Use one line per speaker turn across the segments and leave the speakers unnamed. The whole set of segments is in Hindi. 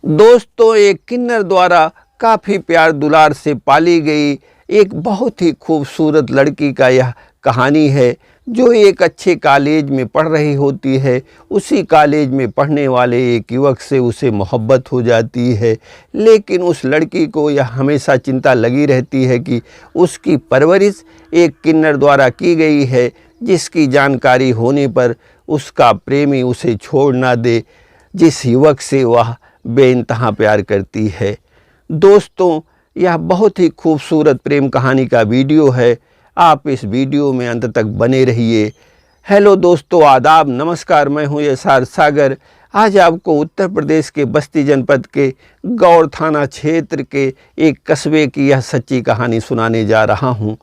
दोस्तों, एक किन्नर द्वारा काफ़ी प्यार दुलार से पाली गई एक बहुत ही खूबसूरत लड़की का यह कहानी है, जो एक अच्छे कॉलेज में पढ़ रही होती है। उसी कॉलेज में पढ़ने वाले एक युवक से उसे मोहब्बत हो जाती है, लेकिन उस लड़की को यह हमेशा चिंता लगी रहती है कि उसकी परवरिश एक किन्नर द्वारा की गई है, जिसकी जानकारी होने पर उसका प्रेमी उसे छोड़ ना दे, जिस युवक से वह बेइंतहा प्यार करती है। दोस्तों, यह बहुत ही खूबसूरत प्रेम कहानी का वीडियो है। आप इस वीडियो में अंत तक बने रहिए। हेलो दोस्तों, आदाब, नमस्कार। मैं हूँ एसआर सागर। आज आपको उत्तर प्रदेश के बस्ती जनपद के गौड़ थाना क्षेत्र के एक कस्बे की यह सच्ची कहानी सुनाने जा रहा हूँ।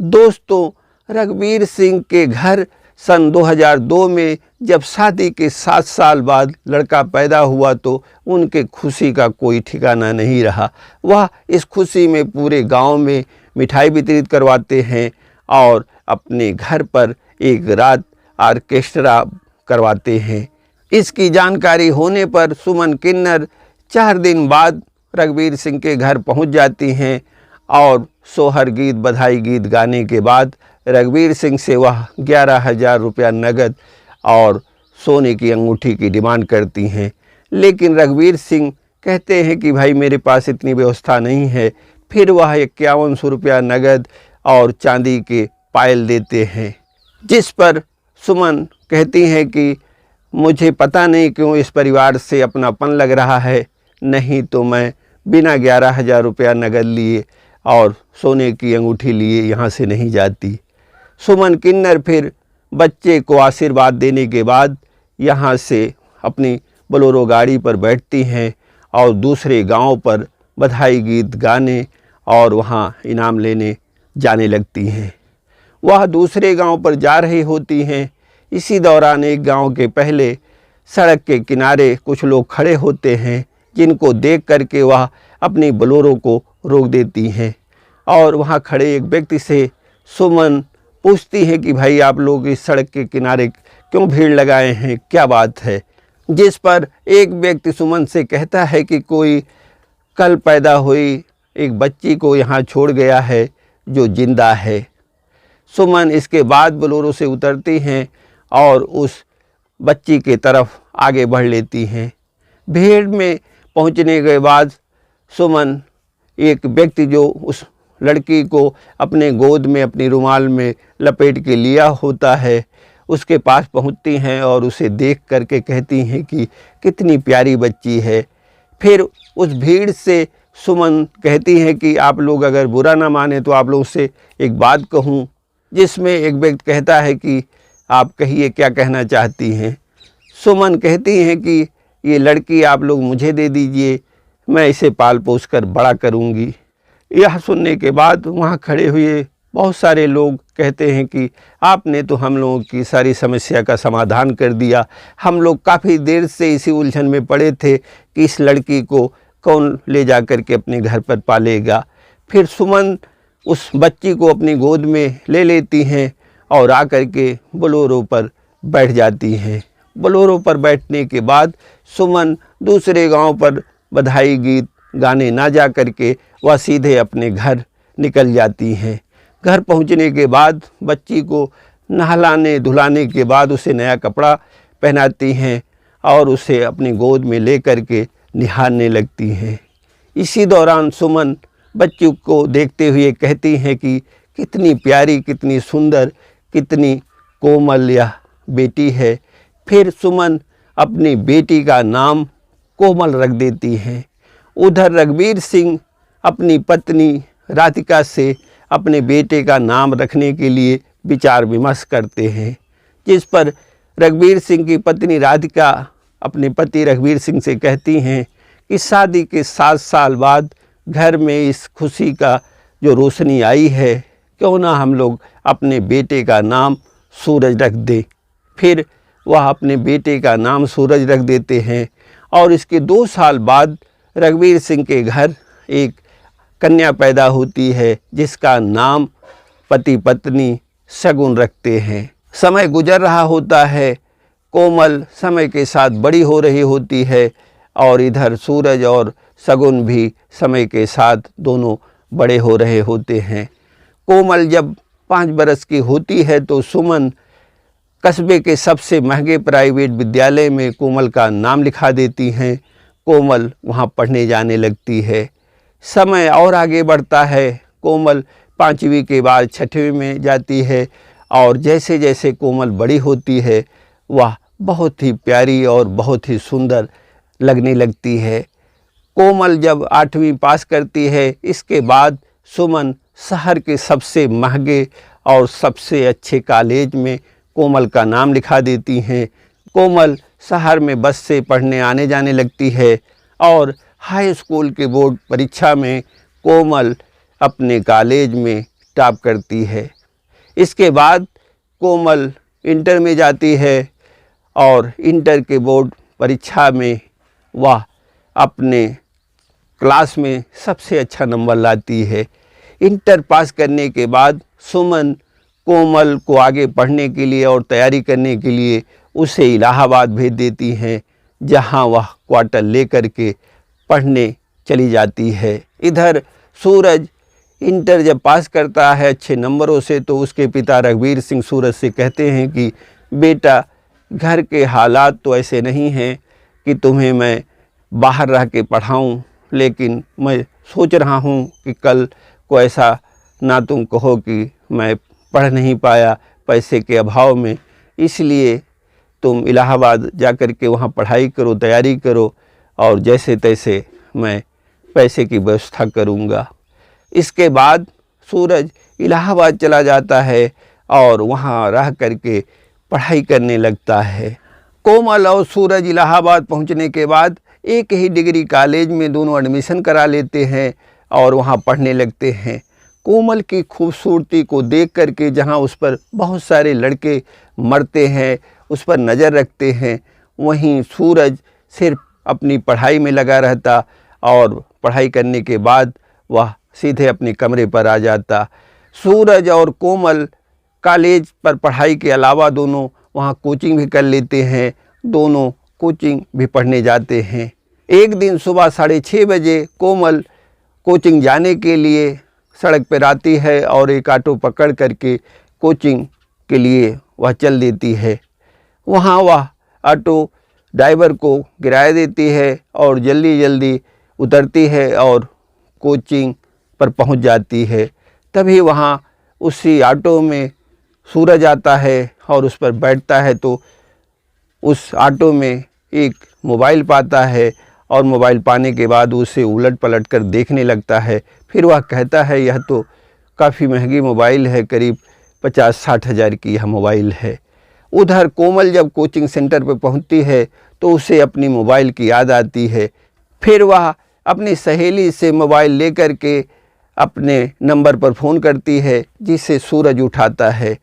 दोस्तों, रघुवीर सिंह के घर सन 2002 में जब शादी के 7 साल बाद लड़का पैदा हुआ तो उनके खुशी का कोई ठिकाना नहीं रहा। वह इस खुशी में पूरे गांव में मिठाई वितरित करवाते हैं और अपने घर पर एक रात ऑर्केस्ट्रा करवाते हैं। इसकी जानकारी होने पर सुमन किन्नर 4 दिन बाद रघुवीर सिंह के घर पहुंच जाती हैं और सोहर गीत बधाई गीत गाने के बाद रघुवीर सिंह से वह 11,000 रुपया नगद और सोने की अंगूठी की डिमांड करती हैं। लेकिन रघुवीर सिंह कहते हैं कि भाई, मेरे पास इतनी व्यवस्था नहीं है। फिर वह 5100 रुपया नगद और चांदी के पायल देते हैं, जिस पर सुमन कहती हैं कि मुझे पता नहीं क्यों इस परिवार से अपनापन लग रहा है, नहीं तो मैं बिना 11,000 रुपया नगद लिए और सोने की अंगूठी लिए यहाँ से नहीं जाती। सुमन किन्नर फिर बच्चे को आशीर्वाद देने के बाद यहाँ से अपनी बोलेरो गाड़ी पर बैठती हैं और दूसरे गांव पर बधाई गीत गाने और वहाँ इनाम लेने जाने लगती हैं। वह दूसरे गांव पर जा रही होती हैं। इसी दौरान एक गांव के पहले सड़क के किनारे कुछ लोग खड़े होते हैं, जिनको देख करके वह अपनी बोलेरो को रोक देती हैं और वहाँ खड़े एक व्यक्ति से सुमन पूछती है कि भाई, आप लोग इस सड़क के किनारे क्यों भीड़ लगाए हैं, क्या बात है? जिस पर एक व्यक्ति सुमन से कहता है कि कोई कल पैदा हुई एक बच्ची को यहाँ छोड़ गया है जो जिंदा है। सुमन इसके बाद बोलेरो से उतरती हैं और उस बच्ची के तरफ आगे बढ़ लेती हैं। भीड़ में पहुँचने के बाद सुमन एक व्यक्ति जो उस लड़की को अपने गोद में अपनी रुमाल में लपेट के लिया होता है, उसके पास पहुंचती हैं और उसे देख करके कहती हैं कि कितनी प्यारी बच्ची है। फिर उस भीड़ से सुमन कहती हैं कि आप लोग अगर बुरा ना माने तो आप लोग से एक बात कहूं, जिसमें एक व्यक्ति कहता है कि आप कहिए, क्या कहना चाहती हैं? सुमन कहती हैं कि ये लड़की आप लोग मुझे दे दीजिए, मैं इसे पाल पोस कर बड़ा करूँगी। यह सुनने के बाद वहाँ खड़े हुए बहुत सारे लोग कहते हैं कि आपने तो हम लोगों की सारी समस्या का समाधान कर दिया। हम लोग काफ़ी देर से इसी उलझन में पड़े थे कि इस लड़की को कौन ले जा कर के अपने घर पर पालेगा। फिर सुमन उस बच्ची को अपनी गोद में ले लेती हैं और आकर के बोलेरो पर बैठ जाती हैं। बोलेरो पर बैठने के बाद सुमन दूसरे गांव पर बधाई गीत गाने ना जा कर के वह सीधे अपने घर निकल जाती हैं। घर पहुंचने के बाद बच्ची को नहलाने धुलाने के बाद उसे नया कपड़ा पहनाती हैं और उसे अपनी गोद में ले कर के निहारने लगती हैं। इसी दौरान सुमन बच्ची को देखते हुए कहती हैं कि कितनी प्यारी, कितनी सुंदर, कितनी कोमल यह बेटी है। फिर सुमन अपनी बेटी का नाम कोमल रख देती हैं। उधर रघुवीर सिंह अपनी पत्नी राधिका से अपने बेटे का नाम रखने के लिए विचार विमर्श करते हैं, जिस पर रघुवीर सिंह की पत्नी राधिका अपने पति रघुवीर सिंह से कहती हैं कि शादी के 7 साल बाद घर में इस खुशी का जो रोशनी आई है, क्यों ना हम लोग अपने बेटे का नाम सूरज रख दें। फिर वह अपने बेटे का नाम सूरज रख देते हैं और इसके 2 साल बाद रघुवीर सिंह के घर एक कन्या पैदा होती है, जिसका नाम पति पत्नी शगुन रखते हैं। समय गुजर रहा होता है, कोमल समय के साथ बड़ी हो रही होती है और इधर सूरज और शगुन भी समय के साथ दोनों बड़े हो रहे होते हैं। कोमल जब 5 बरस की होती है तो सुमन कस्बे के सबसे महंगे प्राइवेट विद्यालय में कोमल का नाम लिखा देती हैं। कोमल वहाँ पढ़ने जाने लगती है। समय और आगे बढ़ता है। कोमल 5वीं के बाद 6वीं में जाती है और जैसे जैसे कोमल बड़ी होती है वह बहुत ही प्यारी और बहुत ही सुंदर लगने लगती है। कोमल जब 8वीं पास करती है इसके बाद सुमन शहर के सबसे महंगे और सबसे अच्छे कॉलेज में कोमल का नाम लिखा देती हैं। कोमल शहर में बस से पढ़ने आने जाने लगती है और हाई स्कूल के बोर्ड परीक्षा में कोमल अपने कॉलेज में टॉप करती है। इसके बाद कोमल इंटर में जाती है और इंटर के बोर्ड परीक्षा में वह अपने क्लास में सबसे अच्छा नंबर लाती है। इंटर पास करने के बाद सुमन कोमल को आगे पढ़ने के लिए और तैयारी करने के लिए उसे इलाहाबाद भेज देती हैं, जहां वह क्वार्टर लेकर के पढ़ने चली जाती है। इधर सूरज इंटर जब पास करता है अच्छे नंबरों से तो उसके पिता रघुवीर सिंह सूरज से कहते हैं कि बेटा, घर के हालात तो ऐसे नहीं हैं कि तुम्हें मैं बाहर रह के पढ़ाऊँ, लेकिन मैं सोच रहा हूँ कि कल को ऐसा ना तुम कहो कि मैं पढ़ नहीं पाया पैसे के अभाव में, इसलिए तुम इलाहाबाद जा कर के वहाँ पढ़ाई करो, तैयारी करो और जैसे तैसे मैं पैसे की व्यवस्था करूँगा। इसके बाद सूरज इलाहाबाद चला जाता है और वहाँ रह कर के पढ़ाई करने लगता है। कोमल और सूरज इलाहाबाद पहुँचने के बाद एक ही डिग्री कॉलेज में दोनों एडमिशन करा लेते हैं और वहाँ पढ़ने लगते हैं। कोमल की खूबसूरती को देख कर के जहाँ उस पर बहुत सारे लड़के मरते हैं, उस पर नज़र रखते हैं, वहीं सूरज सिर्फ अपनी पढ़ाई में लगा रहता और पढ़ाई करने के बाद वह सीधे अपने कमरे पर आ जाता। सूरज और कोमल कॉलेज पर पढ़ाई के अलावा दोनों वहाँ कोचिंग भी कर लेते हैं, दोनों कोचिंग भी पढ़ने जाते हैं। एक दिन सुबह 6:30 बजे कोमल कोचिंग जाने के लिए सड़क पर आती है और एक ऑटो पकड़ करके कोचिंग के लिए वह चल देती है। वहाँ वह ऑटो ड्राइवर को किराया देती है और जल्दी जल्दी उतरती है और कोचिंग पर पहुँच जाती है। तभी वहाँ उसी ऑटो में सूरज आता है और उस पर बैठता है तो उस ऑटो में एक मोबाइल पाता है और मोबाइल पाने के बाद उसे उलट पलट कर देखने लगता है। फिर वह कहता है यह तो काफ़ी महंगी मोबाइल है, करीब 50-60 हज़ार की यह मोबाइल है। उधर कोमल जब कोचिंग सेंटर पर पहुंचती है तो उसे अपनी मोबाइल की याद आती है। फिर वह अपनी सहेली से मोबाइल लेकर के अपने नंबर पर फ़ोन करती है, जिसे सूरज उठाता है।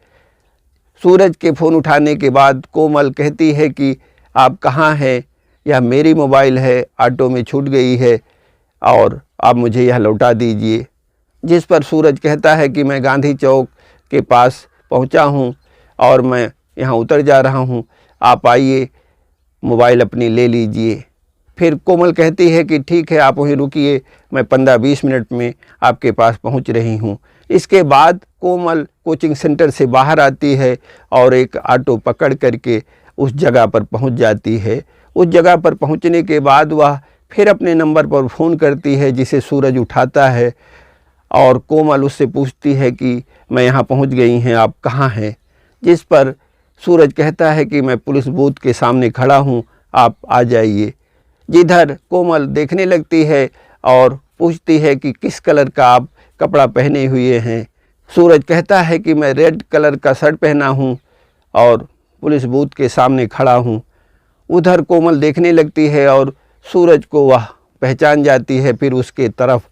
सूरज के फ़ोन उठाने के बाद कोमल कहती है कि आप कहाँ हैं, यह मेरी मोबाइल है, ऑटो में छूट गई है और आप मुझे यह लौटा दीजिए। जिस पर सूरज कहता है कि मैं गांधी चौक के पास पहुंचा हूं और मैं यहां उतर जा रहा हूं, आप आइए मोबाइल अपनी ले लीजिए। फिर कोमल कहती है कि ठीक है, आप वहीं रुकिए, मैं 15-20 मिनट में आपके पास पहुंच रही हूं। इसके बाद कोमल कोचिंग सेंटर से बाहर आती है और एक ऑटो पकड़ करके उस जगह पर पहुंच जाती है। उस जगह पर पहुंचने के बाद वह फिर अपने नंबर पर फ़ोन करती है, जिसे सूरज उठाता है और कोमल उससे पूछती है कि मैं यहाँ पहुँच गई हैं, आप कहाँ हैं। जिस पर सूरज कहता है कि मैं पुलिस बूथ के सामने खड़ा हूँ, आप आ जाइए। जिधर कोमल देखने लगती है और पूछती है कि किस कलर का आप कपड़ा पहने हुए हैं। सूरज कहता है कि मैं रेड कलर का शर्ट पहना हूँ और पुलिस बूथ के सामने खड़ा हूँ। उधर कोमल देखने लगती है और सूरज को वह पहचान जाती है, फिर उसके तरफ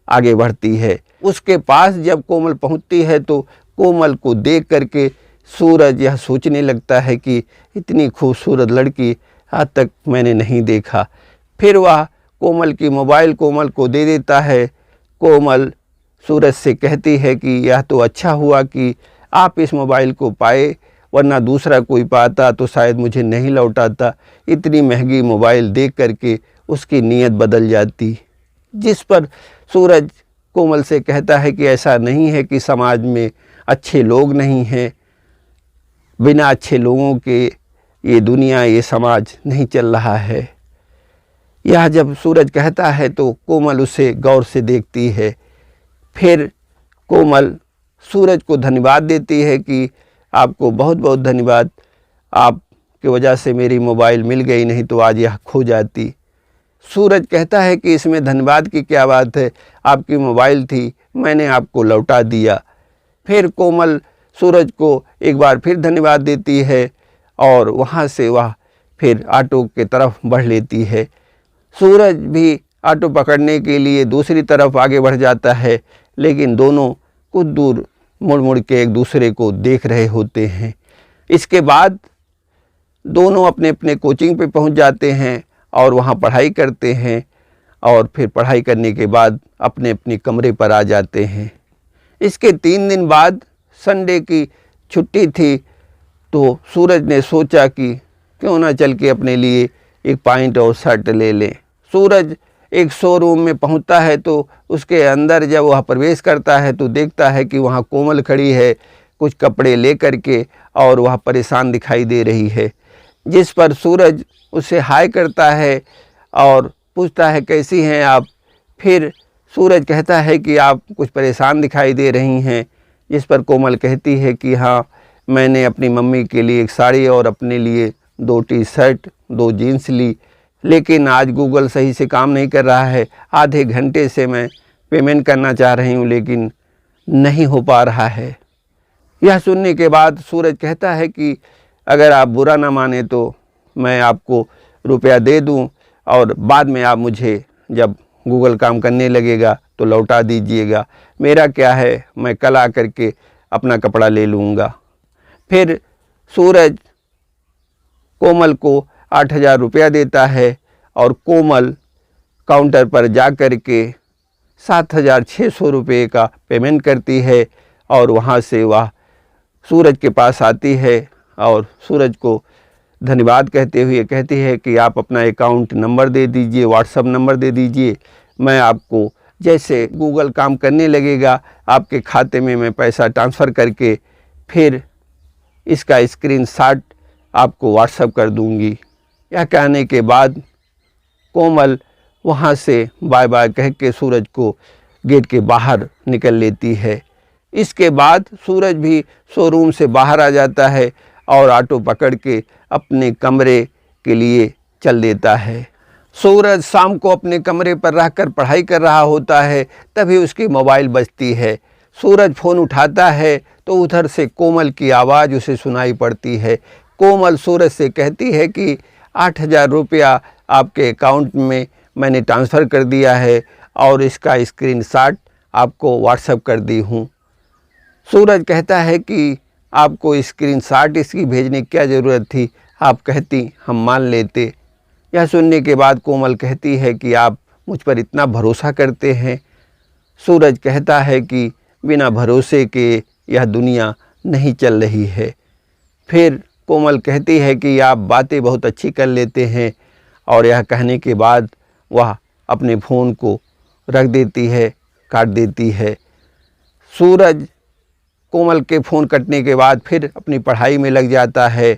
आगे बढ़ती है। उसके पास जब कोमल पहुंचती है तो कोमल को देख करके सूरज यह सोचने लगता है कि इतनी खूबसूरत लड़की आज तक मैंने नहीं देखा। फिर वह कोमल की मोबाइल कोमल को दे देता है। कोमल सूरज से कहती है कि यह तो अच्छा हुआ कि आप इस मोबाइल को पाए, वरना दूसरा कोई पाता तो शायद मुझे नहीं लौटाता। इतनी महंगी मोबाइल देख करके उसकी नीयत बदल जाती। जिस पर सूरज कोमल से कहता है कि ऐसा नहीं है कि समाज में अच्छे लोग नहीं हैं, बिना अच्छे लोगों के ये दुनिया, ये समाज नहीं चल रहा है। यह जब सूरज कहता है तो कोमल उसे गौर से देखती है। फिर कोमल सूरज को धन्यवाद देती है कि आपको बहुत बहुत धन्यवाद, आपकी वजह से मेरी मोबाइल मिल गई, नहीं तो आज यह खो जाती। सूरज कहता है कि इसमें धन्यवाद की क्या बात है, आपकी मोबाइल थी, मैंने आपको लौटा दिया। फिर कोमल सूरज को एक बार फिर धन्यवाद देती है और वहाँ से वह फिर ऑटो की तरफ बढ़ लेती है। सूरज भी ऑटो पकड़ने के लिए दूसरी तरफ आगे बढ़ जाता है, लेकिन दोनों कुछ दूर मुड़ मुड़ के एक दूसरे को देख रहे होते हैं। इसके बाद दोनों अपने अपने कोचिंग पे पहुंच जाते हैं और वहां पढ़ाई करते हैं और फिर पढ़ाई करने के बाद अपने अपने कमरे पर आ जाते हैं। इसके 3 दिन बाद संडे की छुट्टी थी, तो सूरज ने सोचा कि क्यों ना चल के अपने लिए एक पैंट और शर्ट ले लें। सूरज एक शोरूम में पहुंचता है तो उसके अंदर जब वह प्रवेश करता है तो देखता है कि वहां कोमल खड़ी है कुछ कपड़े लेकर के, और वह परेशान दिखाई दे रही है। जिस पर सूरज उसे हाय करता है और पूछता है कैसी हैं आप। फिर सूरज कहता है कि आप कुछ परेशान दिखाई दे रही हैं। जिस पर कोमल कहती है कि हाँ, मैंने अपनी मम्मी के लिए एक साड़ी और अपने लिए 2 टी-शर्ट 2 जीन्स ली, लेकिन आज गूगल सही से काम नहीं कर रहा है। आधे घंटे से मैं पेमेंट करना चाह रही हूँ लेकिन नहीं हो पा रहा है। यह सुनने के बाद सूरज कहता है कि अगर आप बुरा ना माने तो मैं आपको रुपया दे दूं और बाद में आप मुझे जब गूगल काम करने लगेगा तो लौटा दीजिएगा। मेरा क्या है, मैं कल आ करके अपना कपड़ा ले लूँगा। फिर सूरज कोमल को 8,000 रुपया देता है और कोमल काउंटर पर जा कर के 7,600 रुपये का पेमेंट करती है और वहाँ से वह सूरज के पास आती है और सूरज को धन्यवाद कहते हुए कहती है कि आप अपना अकाउंट नंबर दे दीजिए, व्हाट्सएप नंबर दे दीजिए, मैं आपको जैसे गूगल काम करने लगेगा आपके खाते में मैं पैसा ट्रांसफ़र करके फिर इसका स्क्रीनशॉट आपको व्हाट्सएप कर दूंगी। यह कहने के बाद कोमल वहाँ से बाय बाय कह के सूरज को गेट के बाहर निकल लेती है। इसके बाद सूरज भी शोरूम से बाहर आ जाता है और ऑटो पकड़ के अपने कमरे के लिए चल देता है। सूरज शाम को अपने कमरे पर रहकर पढ़ाई कर रहा होता है, तभी उसकी मोबाइल बजती है। सूरज फ़ोन उठाता है तो उधर से कोमल की आवाज़ उसे सुनाई पड़ती है। कोमल सूरज से कहती है कि 8,000 रुपया आपके अकाउंट में मैंने ट्रांसफ़र कर दिया है और इसका स्क्रीनशॉट आपको व्हाट्सएप कर दी हूँ। सूरज कहता है कि आपको स्क्रीनशॉट इसकी भेजने की क्या ज़रूरत थी, आप कहती हम मान लेते। यह सुनने के बाद कोमल कहती है कि आप मुझ पर इतना भरोसा करते हैं। सूरज कहता है कि बिना भरोसे के यह दुनिया नहीं चल रही है। फिर कोमल कहती है कि आप बातें बहुत अच्छी कर लेते हैं, और यह कहने के बाद वह अपने फ़ोन को रख देती है, काट देती है। सूरज कोमल के फ़ोन कटने के बाद फिर अपनी पढ़ाई में लग जाता है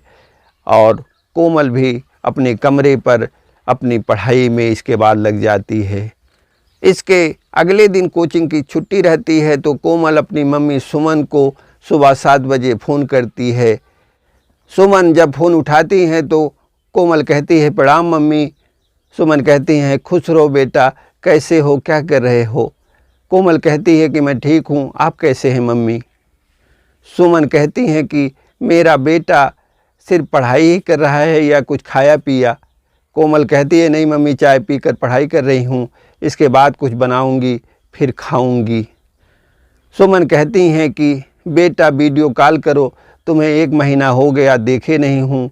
और कोमल भी अपने कमरे पर अपनी पढ़ाई में इसके बाद लग जाती है। इसके अगले दिन कोचिंग की छुट्टी रहती है तो कोमल अपनी मम्मी सुमन को सुबह 7 बजे फ़ोन करती है। सुमन जब फ़ोन उठाती हैं तो कोमल कहती है प्रणाम मम्मी। सुमन कहती हैं खुश रहो बेटा, कैसे हो, क्या कर रहे हो। कोमल कहती है कि मैं ठीक हूँ, आप कैसे हैं मम्मी। सुमन कहती हैं कि मेरा बेटा सिर्फ पढ़ाई ही कर रहा है या कुछ खाया पिया। कोमल कहती है नहीं मम्मी, चाय पीकर पढ़ाई कर रही हूँ, इसके बाद कुछ बनाऊँगी फिर खाऊँगी। सुमन कहती हैं कि बेटा वीडियो कॉल करो, तुम्हें 1 महीना हो गया देखे नहीं हूँ,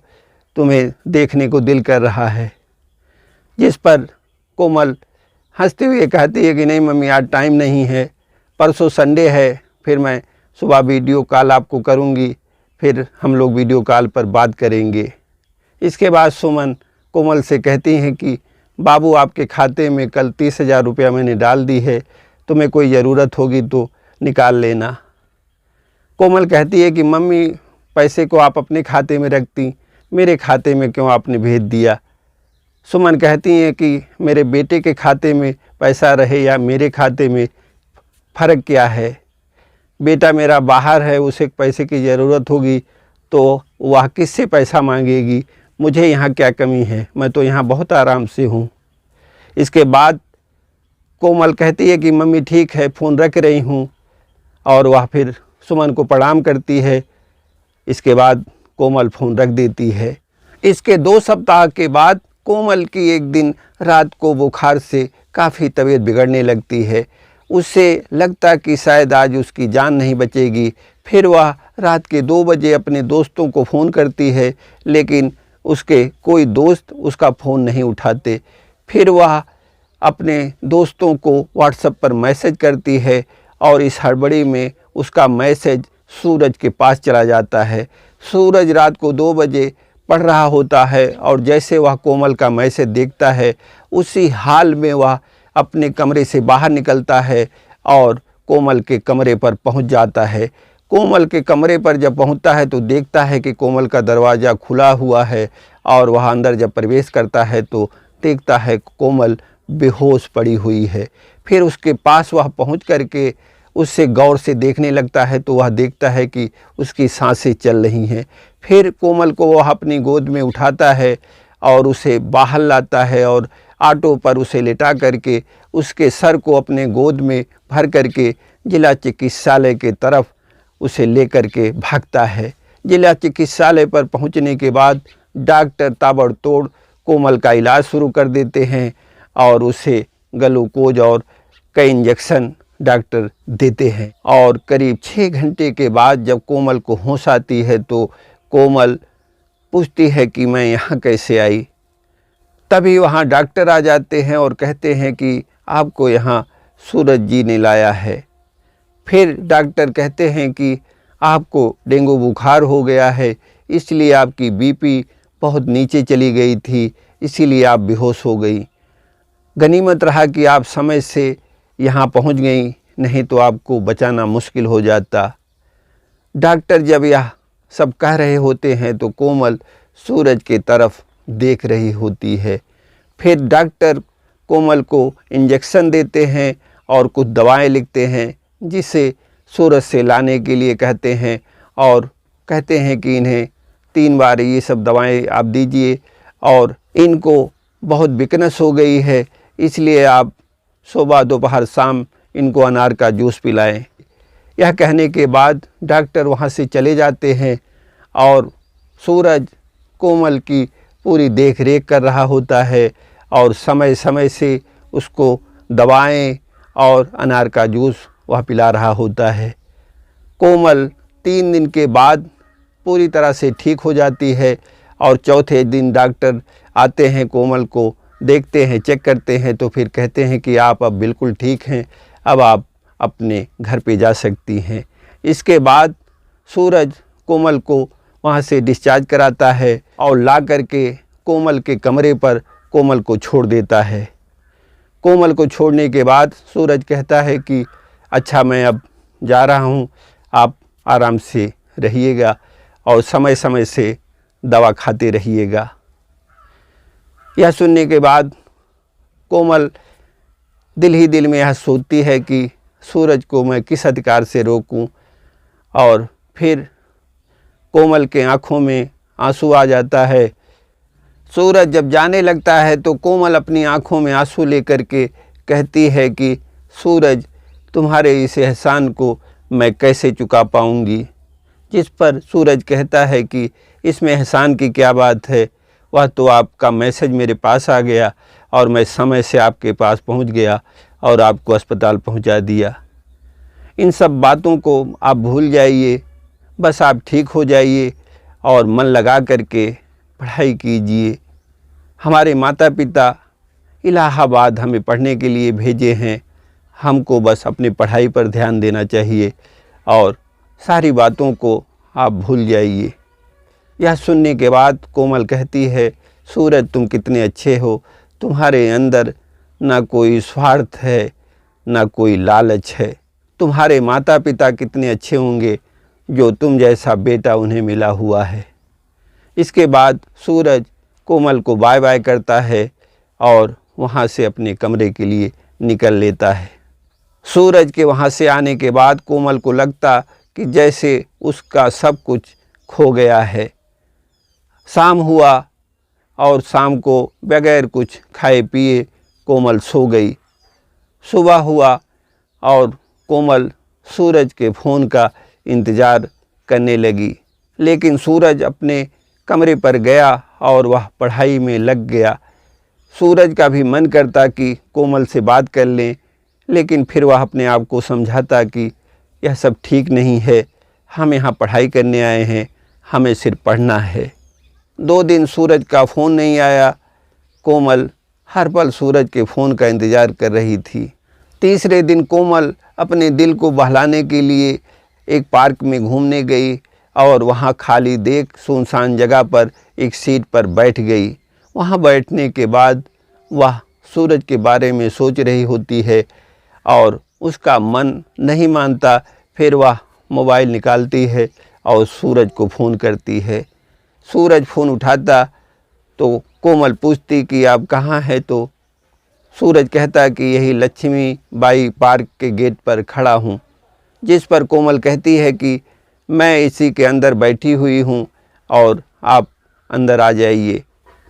तुम्हें देखने को दिल कर रहा है। जिस पर कोमल हंसते हुए कहती है कि नहीं मम्मी, आज टाइम नहीं है, परसों संडे है, फिर मैं सुबह वीडियो कॉल आपको करूँगी, फिर हम लोग वीडियो कॉल पर बात करेंगे। इसके बाद सुमन कोमल से कहती हैं कि बाबू आपके खाते में कल 30,000 रुपया मैंने डाल दी है, तुम्हें कोई ज़रूरत होगी तो निकाल लेना। कोमल कहती है कि मम्मी पैसे को आप अपने खाते में रखती, मेरे खाते में क्यों आपने भेज दिया। सुमन कहती हैं कि मेरे बेटे के खाते में पैसा रहे या मेरे खाते में फ़र्क क्या है। बेटा मेरा बाहर है, उसे पैसे की ज़रूरत होगी तो वह किससे पैसा मांगेगी, मुझे यहाँ क्या कमी है, मैं तो यहाँ बहुत आराम से हूँ। इसके बाद कोमल कहती है कि मम्मी ठीक है, फ़ोन रख रही हूँ, और वह फिर सुमन को प्रणाम करती है। इसके बाद कोमल फ़ोन रख देती है। इसके 2 सप्ताह के बाद कोमल की एक दिन रात को बुखार से काफ़ी तबीयत बिगड़ने लगती है। उससे लगता कि शायद आज उसकी जान नहीं बचेगी। फिर वह रात के 2 बजे अपने दोस्तों को फ़ोन करती है, लेकिन उसके कोई दोस्त उसका फ़ोन नहीं उठाते। फिर वह अपने दोस्तों को व्हाट्सएप पर मैसेज करती है और इस हड़बड़ी में उसका मैसेज सूरज के पास चला जाता है। सूरज रात को 2 बजे पढ़ रहा होता है और जैसे वह कोमल का मैसेज देखता है, उसी हाल में वह अपने कमरे से बाहर निकलता है और कोमल के कमरे पर पहुंच जाता है। कोमल के कमरे पर जब पहुंचता है तो देखता है कि कोमल का दरवाज़ा खुला हुआ है, और वह अंदर जब प्रवेश करता है तो देखता है कोमल बेहोश पड़ी हुई है। फिर उसके पास वह पहुंच करके उससे गौर से देखने लगता है तो वह देखता है कि उसकी सांसें चल रही हैं। फिर कोमल को वह अपनी गोद में उठाता है और उसे बाहर लाता है और ऑटो पर उसे लेटा करके उसके सर को अपने गोद में भर करके जिला चिकित्सालय के तरफ उसे लेकर के भागता है। जिला चिकित्सालय पर पहुंचने के बाद डॉक्टर ताबड़तोड़ कोमल का इलाज शुरू कर देते हैं और उसे ग्लूकोज और कई इंजेक्शन डॉक्टर देते हैं। और करीब 6 घंटे के बाद जब कोमल को होश आती है तो कोमल पूछती है कि मैं यहाँ कैसे आई। तभी वहाँ डॉक्टर आ जाते हैं और कहते हैं कि आपको यहाँ सूरज जी ने लाया है। फिर डॉक्टर कहते हैं कि आपको डेंगू बुखार हो गया है, इसलिए आपकी बीपी बहुत नीचे चली गई थी, इसीलिए आप बेहोश हो गई। गनीमत रहा कि आप समय से यहाँ पहुँच गई, नहीं तो आपको बचाना मुश्किल हो जाता। डॉक्टर जब यह सब कह रहे होते हैं तो कोमल सूरज की तरफ देख रही होती है। फिर डॉक्टर कोमल को इंजेक्शन देते हैं और कुछ दवाएं लिखते हैं जिसे सूरज से लाने के लिए कहते हैं, और कहते हैं कि इन्हें 3 बार ये सब दवाएं आप दीजिए, और इनको बहुत वीकनेस हो गई है, इसलिए आप सुबह दोपहर शाम इनको अनार का जूस पिलाएं। यह कहने के बाद डॉक्टर वहाँ से चले जाते हैं और सूरज कोमल की पूरी देख रेख कर रहा होता है और समय समय से उसको दवाएं और अनार का जूस वह पिला रहा होता है। कोमल 3 दिन के बाद पूरी तरह से ठीक हो जाती है और चौथे दिन डॉक्टर आते हैं, कोमल को देखते हैं, चेक करते हैं, तो फिर कहते हैं कि आप अब बिल्कुल ठीक हैं, अब आप अपने घर पे जा सकती हैं। इसके बाद सूरज कोमल को वहाँ से डिस्चार्ज कराता है और ला करके कोमल के कमरे पर कोमल को छोड़ देता है। कोमल को छोड़ने के बाद सूरज कहता है कि अच्छा मैं अब जा रहा हूँ, आप आराम से रहिएगा और समय समय से दवा खाते रहिएगा। यह सुनने के बाद कोमल दिल ही दिल में यह सोचती है कि सूरज को मैं किस अधिकार से रोकूं, और फिर कोमल के आँखों में आंसू आ जाता है। सूरज जब जाने लगता है तो कोमल अपनी आँखों में आंसू लेकर के कहती है कि सूरज तुम्हारे इस एहसान को मैं कैसे चुका पाऊंगी। जिस पर सूरज कहता है कि इसमें एहसान की क्या बात है, वह तो आपका मैसेज मेरे पास आ गया और मैं समय से आपके पास पहुंच गया और आपको अस्पताल पहुंचा दिया। इन सब बातों को आप भूल जाइए, बस आप ठीक हो जाइए और मन लगा करके पढ़ाई कीजिए। हमारे माता पिता इलाहाबाद हमें पढ़ने के लिए भेजे हैं, हमको बस अपनी पढ़ाई पर ध्यान देना चाहिए और सारी बातों को आप भूल जाइए। यह सुनने के बाद कोमल कहती है सूरज तुम कितने अच्छे हो, तुम्हारे अंदर ना कोई स्वार्थ है, ना कोई लालच है। तुम्हारे माता पिता कितने अच्छे होंगे जो तुम जैसा बेटा उन्हें मिला हुआ है। इसके बाद सूरज कोमल को बाय बाय करता है और वहाँ से अपने कमरे के लिए निकल लेता है। सूरज के वहाँ से आने के बाद कोमल को लगता कि जैसे उसका सब कुछ खो गया है। शाम हुआ और शाम को बगैर कुछ खाए पिए कोमल सो गई। सुबह हुआ और कोमल सूरज के फ़ोन का इंतज़ार करने लगी, लेकिन सूरज अपने कमरे पर गया और वह पढ़ाई में लग गया। सूरज का भी मन करता कि कोमल से बात कर लें, लेकिन फिर वह अपने आप को समझाता कि यह सब ठीक नहीं है, हम यहाँ पढ़ाई करने आए हैं, हमें सिर्फ पढ़ना है। 2 दिन सूरज का फ़ोन नहीं आया। कोमल हर पल सूरज के फ़ोन का इंतज़ार कर रही थी। तीसरे दिन कोमल अपने दिल को बहलाने के लिए एक पार्क में घूमने गई और वहाँ खाली देख सुनसान जगह पर एक सीट पर बैठ गई। वहाँ बैठने के बाद वह सूरज के बारे में सोच रही होती है और उसका मन नहीं मानता। फिर वह मोबाइल निकालती है और सूरज को फ़ोन करती है। सूरज फ़ोन उठाता तो कोमल पूछती कि आप कहाँ हैं, तो सूरज कहता कि यही लक्ष्मी बाई पार्क के गेट पर खड़ा हूँ। जिस पर कोमल कहती है कि मैं इसी के अंदर बैठी हुई हूँ और आप अंदर आ जाइए।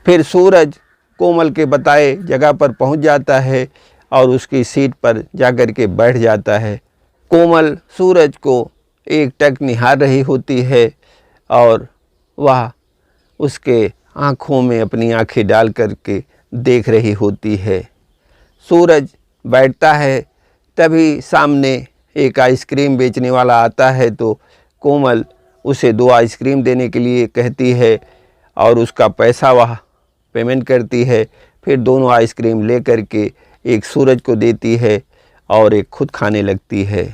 फिर सूरज कोमल के बताए जगह पर पहुँच जाता है और उसकी सीट पर जाकर के बैठ जाता है। कोमल सूरज को एक टक निहार रही होती है और वह उसके आँखों में अपनी आँखें डाल करके देख रही होती है। सूरज बैठता है, तभी सामने एक आइसक्रीम बेचने वाला आता है तो कोमल उसे 2 आइसक्रीम देने के लिए कहती है और उसका पैसा वह पेमेंट करती है। फिर दोनों आइसक्रीम ले करके एक सूरज को देती है और एक खुद खाने लगती है।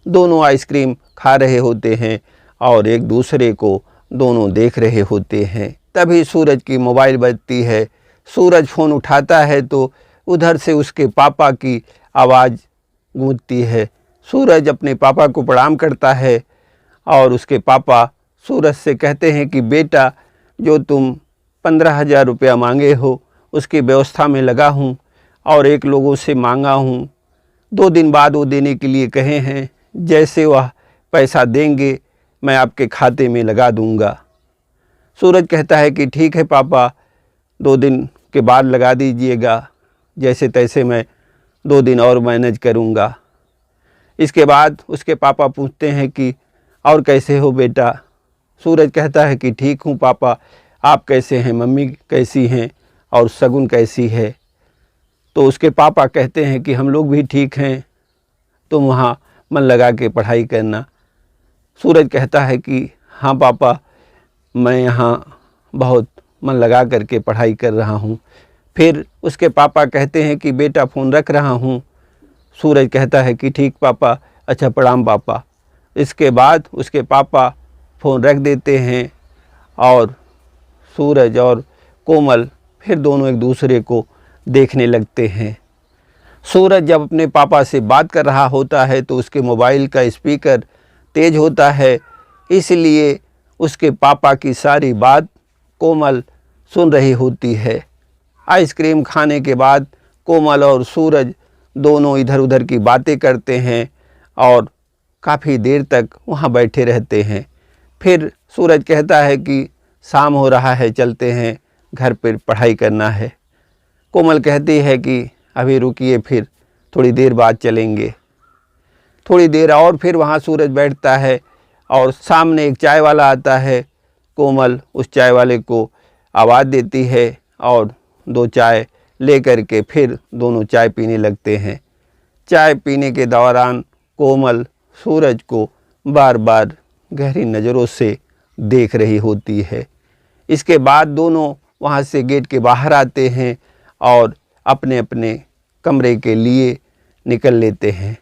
दोनों आइसक्रीम खा रहे होते हैं और एक दूसरे को दोनों देख रहे होते हैं। तभी सूरज की मोबाइल बजती है। सूरज फ़ोन उठाता है तो उधर से उसके पापा की आवाज़ गूंजती है। सूरज अपने पापा को प्रणाम करता है और उसके पापा सूरज से कहते हैं कि बेटा, जो तुम 15,000 रुपया मांगे हो उसकी व्यवस्था में लगा हूँ और एक लोगों से मांगा हूँ। 2 दिन बाद वो देने के लिए कहे हैं। जैसे वह पैसा देंगे मैं आपके खाते में लगा दूँगा। सूरज कहता है कि ठीक है पापा, 2 दिन के बाद लगा दीजिएगा, जैसे तैसे मैं 2 दिन और मैनेज करूँगा। इसके बाद उसके पापा पूछते हैं कि और कैसे हो बेटा। सूरज कहता है कि ठीक हूँ पापा, आप कैसे हैं, मम्मी कैसी हैं और शगुन कैसी है। तो उसके पापा कहते हैं कि हम लोग भी ठीक हैं, तुम वहाँ मन लगा के पढ़ाई करना। सूरज कहता है कि हाँ पापा, मैं यहाँ बहुत मन लगा करके पढ़ाई कर रहा हूँ। फिर उसके पापा कहते हैं कि बेटा फ़ोन रख रहा हूँ। सूरज कहता है कि ठीक पापा, अच्छा प्रणाम पापा। इसके बाद उसके पापा फ़ोन रख देते हैं और सूरज और कोमल फिर दोनों एक दूसरे को देखने लगते हैं। सूरज जब अपने पापा से बात कर रहा होता है तो उसके मोबाइल का स्पीकर तेज़ होता है, इसलिए उसके पापा की सारी बात कोमल सुन रही होती है। आइसक्रीम खाने के बाद कोमल और सूरज दोनों इधर उधर की बातें करते हैं और काफ़ी देर तक वहाँ बैठे रहते हैं। फिर सूरज कहता है कि शाम हो रहा है, चलते हैं, घर पर पढ़ाई करना है। कोमल कहती है कि अभी रुकिए, फिर थोड़ी देर बाद चलेंगे। थोड़ी देर और फिर वहाँ सूरज बैठता है और सामने एक चाय वाला आता है। कोमल उस चाय वाले को आवाज़ देती है और 2 चाय ले कर के फिर दोनों चाय पीने लगते हैं। चाय पीने के दौरान कोमल सूरज को बार बार गहरी नज़रों से देख रही होती है। इसके बाद दोनों वहाँ से गेट के बाहर आते हैं और अपने अपने कमरे के लिए निकल लेते हैं।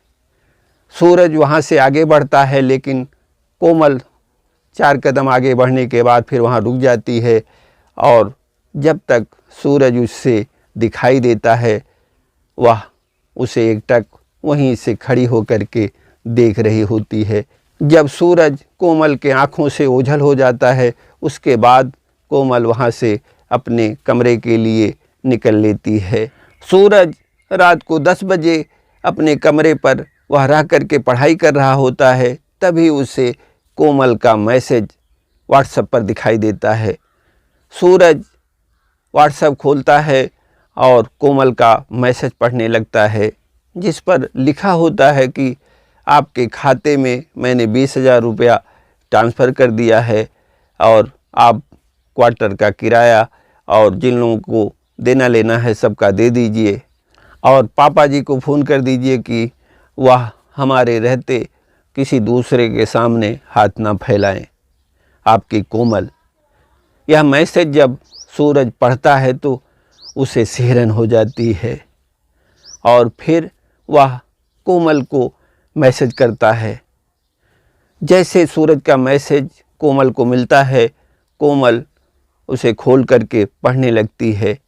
सूरज वहाँ से आगे बढ़ता है, लेकिन कोमल 4 कदम आगे बढ़ने के बाद फिर वहाँ रुक जाती है और जब तक सूरज उससे दिखाई देता है, वह उसे एकटक वहीं से खड़ी होकर के देख रही होती है। जब सूरज कोमल के आँखों से ओझल हो जाता है, उसके बाद कोमल वहाँ से अपने कमरे के लिए निकल लेती है। सूरज रात को 10 बजे अपने कमरे पर वह रह कर के पढ़ाई कर रहा होता है, तभी उसे कोमल का मैसेज व्हाट्सएप पर दिखाई देता है। सूरज व्हाट्सएप खोलता है और कोमल का मैसेज पढ़ने लगता है, जिस पर लिखा होता है कि आपके खाते में मैंने 20,000 रुपया ट्रांसफ़र कर दिया है और आप क्वार्टर का किराया और जिन लोगों को देना लेना है सबका दे दीजिए और पापा जी को फ़ोन कर दीजिए कि वह हमारे रहते किसी दूसरे के सामने हाथ ना फैलाएं। आपकी कोमल। यह मैसेज जब सूरज पढ़ता है तो उसे सिहरन हो जाती है और फिर वह कोमल को मैसेज करता है। जैसे सूरज का मैसेज कोमल को मिलता है, कोमल उसे खोल करके पढ़ने लगती है,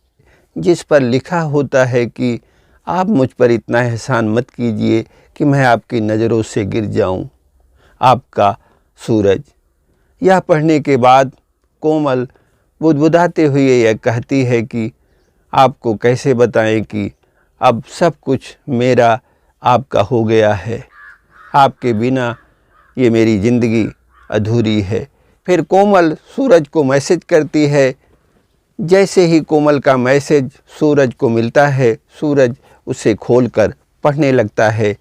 जिस पर लिखा होता है कि आप मुझ पर इतना एहसान मत कीजिए कि मैं आपकी नज़रों से गिर जाऊं। आपका सूरज। यह पढ़ने के बाद कोमल बुदबुदाते हुए यह कहती है कि आपको कैसे बताएं कि अब सब कुछ मेरा आपका हो गया है, आपके बिना ये मेरी ज़िंदगी अधूरी है। फिर कोमल सूरज को मैसेज करती है। जैसे ही कोमल का मैसेज सूरज को मिलता है, सूरज उसे खोलकर पढ़ने लगता है,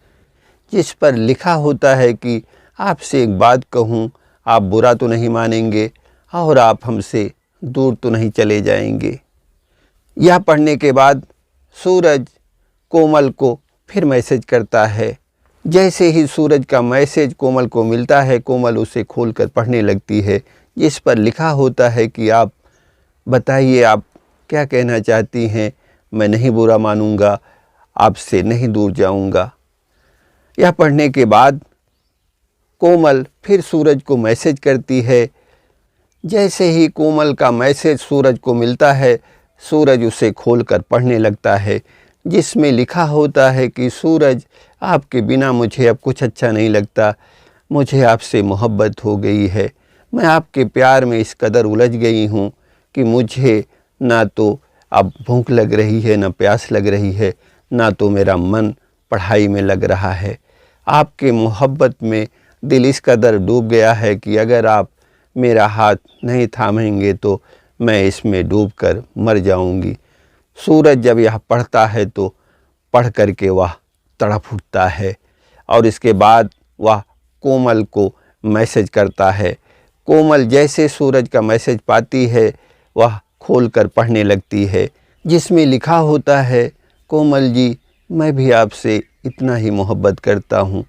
जिस पर लिखा होता है कि आपसे एक बात कहूँ, आप बुरा तो नहीं मानेंगे और आप हमसे दूर तो नहीं चले जाएंगे। यह पढ़ने के बाद सूरज कोमल को फिर मैसेज करता है। जैसे ही सूरज का मैसेज कोमल को मिलता है, कोमल उसे खोलकर पढ़ने लगती है, जिस पर लिखा होता है कि आप बताइए आप क्या कहना चाहती हैं, मैं नहीं बुरा मानूंगा, आपसे नहीं दूर जाऊंगा। यह पढ़ने के बाद कोमल फिर सूरज को मैसेज करती है। जैसे ही कोमल का मैसेज सूरज को मिलता है, सूरज उसे खोलकर पढ़ने लगता है, जिसमें लिखा होता है कि सूरज, आपके बिना मुझे अब कुछ अच्छा नहीं लगता, मुझे आपसे मोहब्बत हो गई है। मैं आपके प्यार में इस कदर उलझ गई हूँ कि मुझे ना तो अब भूख लग रही है, ना प्यास लग रही है, ना तो मेरा मन पढ़ाई में लग रहा है। आपके मोहब्बत में दिल इस कदर डूब गया है कि अगर आप मेरा हाथ नहीं थामेंगे तो मैं इसमें डूबकर मर जाऊंगी। सूरज जब यह पढ़ता है तो पढ़ करके वह तड़प उठता है और इसके बाद वह कोमल को मैसेज करता है। कोमल जैसे सूरज का मैसेज पाती है, वह खोलकर पढ़ने लगती है, जिसमें लिखा होता है, कोमल जी, मैं भी आपसे इतना ही मोहब्बत करता हूँ,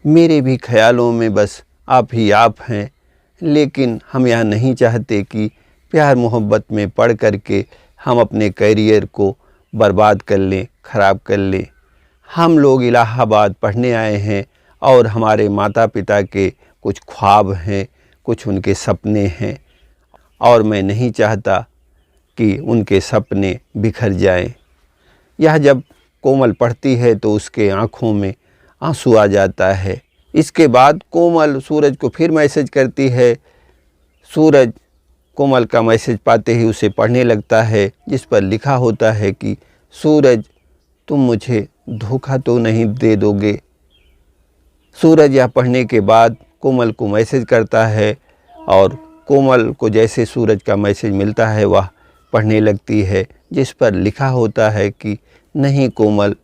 मेरे भी ख्यालों में बस आप ही आप हैं, लेकिन हम यह नहीं चाहते कि प्यार मोहब्बत में पढ़ करके हम अपने करियर को बर्बाद कर लें, ख़राब कर लें। हम लोग इलाहाबाद पढ़ने आए हैं और हमारे माता पिता के कुछ ख्वाब हैं, कुछ उनके सपने हैं और मैं नहीं चाहता कि उनके सपने बिखर जाएं। यह जब कोमल पढ़ती है तो उसके आँखों में आंसू आ जाता है। इसके बाद कोमल सूरज को फिर मैसेज करती है। सूरज कोमल का मैसेज पाते ही उसे पढ़ने लगता है, जिस पर लिखा होता है कि सूरज, तुम मुझे धोखा तो नहीं दे दोगे। सूरज यह पढ़ने के बाद कोमल को मैसेज करता है और कोमल को जैसे सूरज का मैसेज मिलता है वह पढ़ने लगती है, जिस पर लिखा होता है कि नहीं कोमल,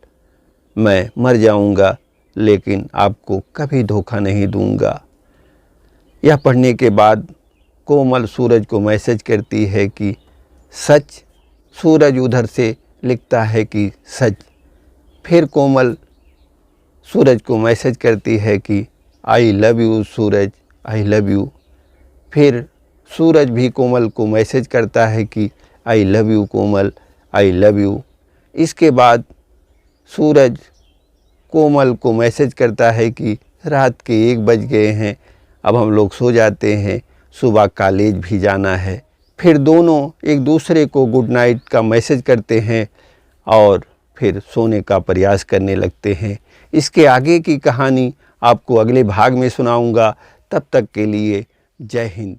मैं मर जाऊंगा लेकिन आपको कभी धोखा नहीं दूंगा। यह पढ़ने के बाद कोमल सूरज को मैसेज करती है कि सच। सूरज उधर से लिखता है कि सच। फिर कोमल सूरज को मैसेज करती है कि I love you Suraj, I love you. फिर सूरज भी कोमल को मैसेज करता है कि I love you Komal, I love you. इसके बाद सूरज कोमल को मैसेज करता है कि रात के 1 बज गए हैं, अब हम लोग सो जाते हैं, सुबह कॉलेज भी जाना है। फिर दोनों एक दूसरे को गुड नाइट का मैसेज करते हैं और फिर सोने का प्रयास करने लगते हैं। इसके आगे की कहानी आपको अगले भाग में सुनाऊंगा। तब तक के लिए जय हिंद।